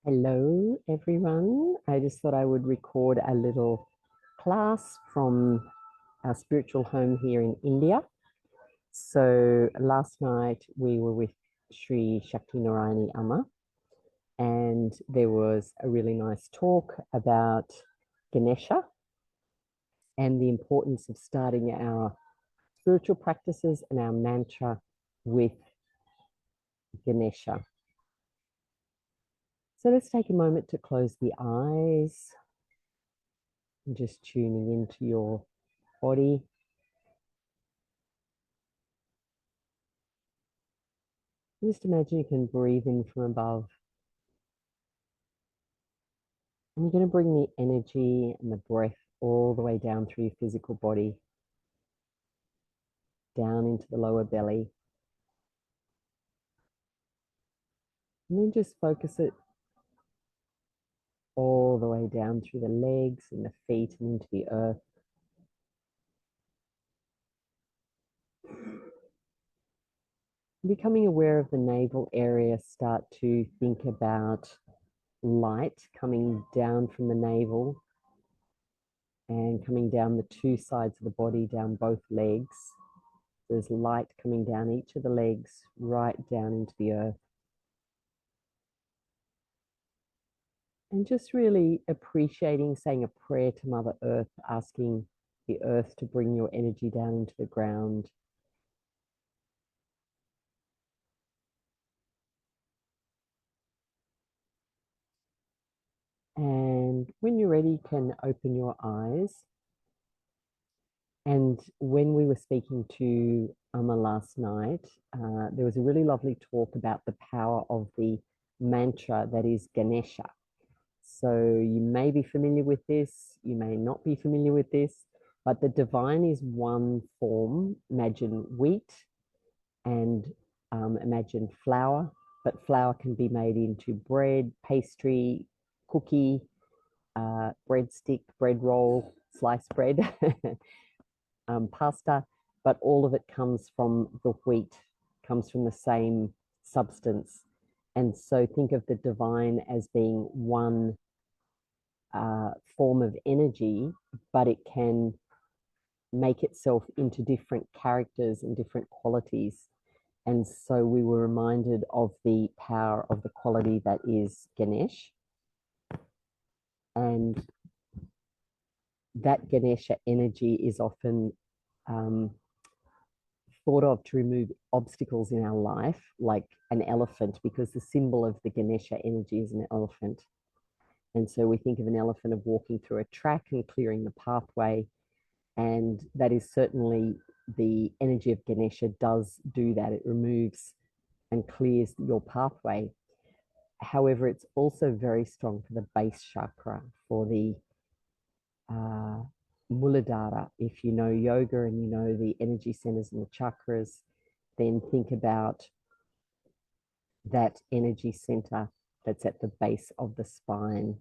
Hello, everyone. I just thought I would record a little class from our spiritual home here in India. So last night we were with Sri Shakti Narayani Amma, and there was a really nice talk about Ganesha and the importance of starting our spiritual practices and our mantra with Ganesha. So let's take a moment to close the eyes and just tuning into your body. Just imagine you can breathe in from above. And you're going to bring the energy and the breath all the way down through your physical body, down into the lower belly. And then just focus it all the way down through the legs and the feet and into the earth. Becoming aware of the navel area, start to think about light coming down from the navel and coming down the two sides of the body, down both legs. There's light coming down each of the legs, right down into the earth. And just really appreciating, saying a prayer to Mother Earth, asking the earth to bring your energy down into the ground. And when you're ready, you can open your eyes. And when we were speaking to Amma last night, there was a really lovely talk about the power of the mantra that is Ganesha. So you may be familiar with this, you may not be familiar with this, but the divine is one form. Imagine wheat and imagine flour, but flour can be made into bread, pastry, cookie, breadstick, bread roll, sliced bread, pasta, but all of it comes from the wheat, comes from the same substance. And so think of the divine as being one form of energy, but it can make itself into different characters and different qualities. And so we were reminded of the power of the quality that is Ganesh. And that Ganesha energy is often thought of to remove obstacles in our life, like an elephant, because the symbol of the Ganesha energy is an elephant. And so we think of an elephant of walking through a track and clearing the pathway. And that is certainly the energy of Ganesha does do that. It removes and clears your pathway. However, it's also very strong for the base chakra, for the Muladhara. If you know yoga and you know the energy centers and the chakras, then think about that energy center that's at the base of the spine.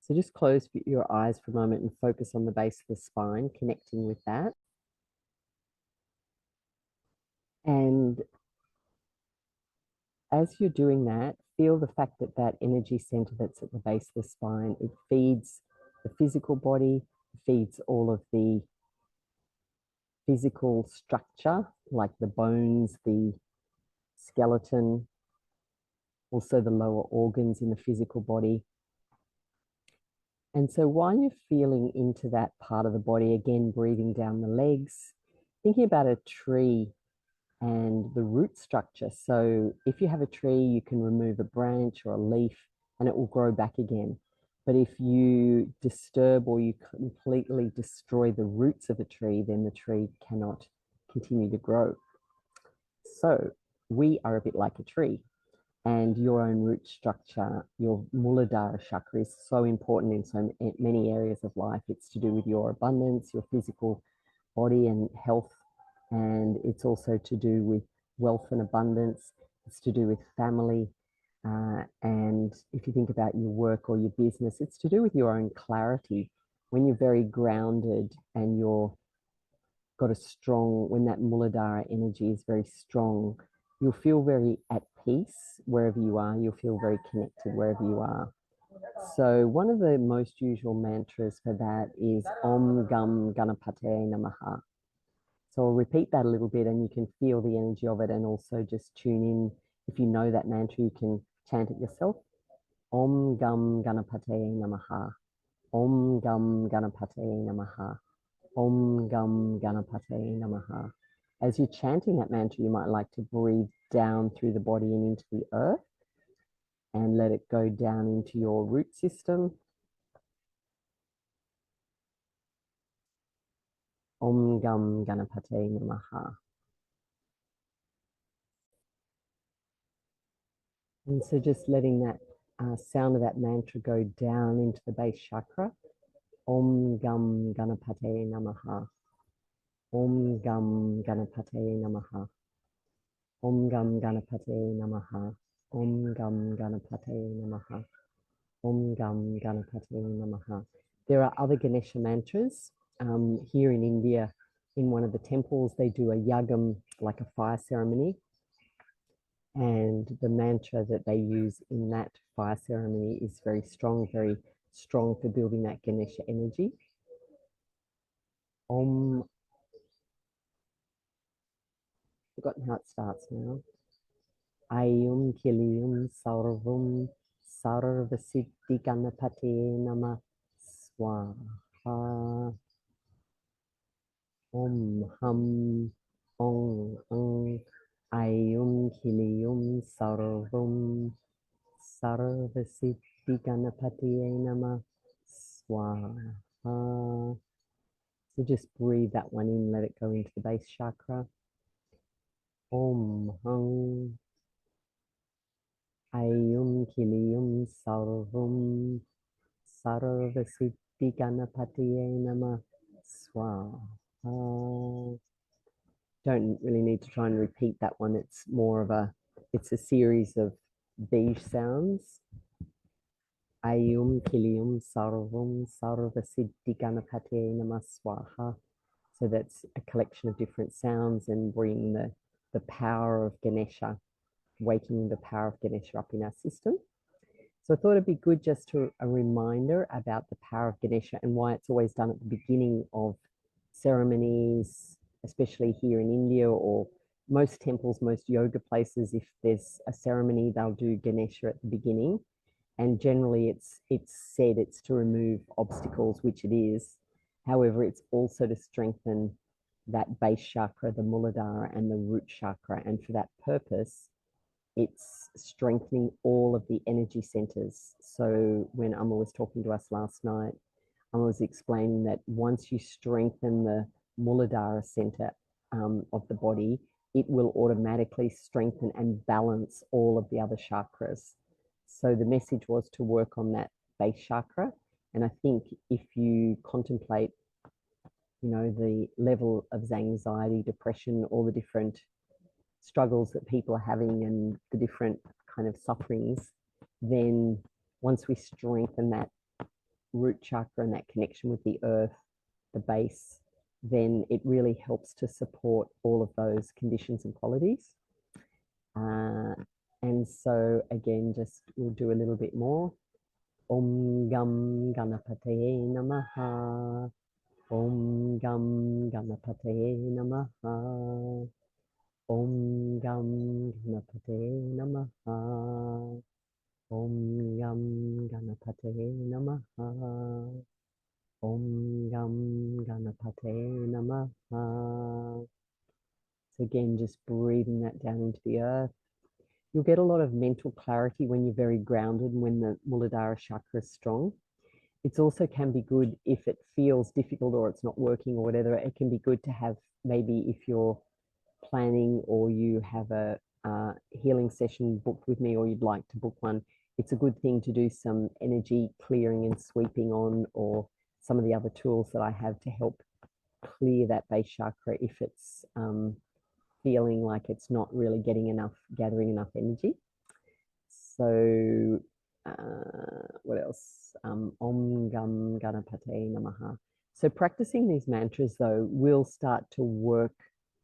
So just close your eyes for a moment and focus on the base of the spine, connecting with that. And as you're doing that, feel the fact that that energy center that's at the base of the spine, it feeds the physical body, feeds all of the physical structure, like the bones, the skeleton, also the lower organs in the physical body. And so while you're feeling into that part of the body, again, breathing down the legs, thinking about a tree and the root structure. So if you have a tree, you can remove a branch or a leaf and it will grow back again. But if you disturb or you completely destroy the roots of a tree, then the tree cannot continue to grow. So we are a bit like a tree, and your own root structure, your Muladhara chakra is so important in so many areas of life. It's to do with your abundance, your physical body and health, and it's also to do with wealth and abundance. It's to do with family. And if you think about your work or your business, it's to do with your own clarity. When you're very grounded and you're got a strong, when that Muladhara energy is very strong, You'll feel very at peace wherever you are. You'll feel very connected wherever you are. So one of the most usual mantras for that is Om Gam Ganapate Namaha. So I'll repeat that a little bit and you can feel the energy of it and also just tune in. If you know that mantra, you can chant it yourself. Om Gam Ganapate Namaha. Om Gam Ganapate Namaha. Om Gam Ganapate Namaha. As you're chanting that mantra, you might like to breathe down through the body and into the earth and let it go down into your root system. Om Gam Ganapate Namaha. And so just letting that sound of that mantra go down into the base chakra. Om Gam Ganapate Namaha. Om Gam Ganapate Namaha. Om Gam Ganapate Namaha. Om Gam Ganapate Namaha. Om Gam Ganapate Namaha. There are other Ganesha mantras. Here in India, in one of the temples, they do a yagam, like a fire ceremony. And the mantra that they use in that fire ceremony is very strong for building that Ganesha energy. Om, forgotten how it starts now. Ayum Kilium Sarvum Sarvasiddhi Ganapate Nama Swaha. Om Hum Ong Ang Ayum Kilium Sarvum Sarvasiddhi Ganapate Nama Swaha. So just breathe that one in, let it go into the base chakra. Om Hum Ayum Kilium Sarvum Sarvasiddhi Ganapate Nama Swaha. Don't really need to try and repeat that one. It's more of it's a series of these sounds. Ayum Kilium Sarvum Sarvasiddhi Ganapate Nama Swaha. So that's a collection of different sounds and bringing the power of Ganesha, waking the power of Ganesha up in our system. So I thought it'd be good just to a reminder about the power of Ganesha and why it's always done at the beginning of ceremonies, especially here in India, or most temples, most yoga places. If there's a ceremony, they'll do Ganesha at the beginning. And generally it's said it's to remove obstacles, which it is. However, it's also to strengthen that base chakra, the Muladhara, and the root chakra. And for that purpose, it's strengthening all of the energy centers. So when Amma was talking to us last night, Amma was explaining that once you strengthen the Muladhara center of the body, it will automatically strengthen and balance all of the other chakras. So the message was to work on that base chakra. And I think if you contemplate, the level of anxiety, depression, all the different struggles that people are having and the different kind of sufferings, then once we strengthen that root chakra and that connection with the earth, the base, then it really helps to support all of those conditions and qualities. And so again, just we'll do a little bit more. Om Gam Ganapate Namaha. Om Gam Ganapate Namaha. Om Gam Ganapate Namaha. Om Gam Ganapate Namaha. Om Gam Ganapate Namaha. So again, just breathing that down into the earth. You'll get a lot of mental clarity when you're very grounded and when the Muladhara chakra is strong. It also can be good if it feels difficult or it's not working or whatever. It can be good to have, maybe if you're planning or you have a healing session booked with me or you'd like to book one, it's a good thing to do some energy clearing and sweeping on, or some of the other tools that I have to help clear that base chakra if it's feeling like it's not really gathering enough energy. So what else? Om Gam Ganapate Namaha. So practicing these mantras though will start to work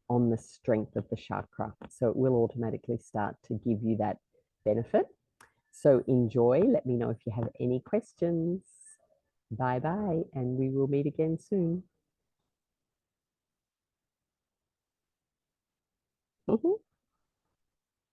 on the strength of the chakra. So it will automatically start to give you that benefit. So enjoy. Let me know if you have any questions. Bye bye, and we will meet again soon.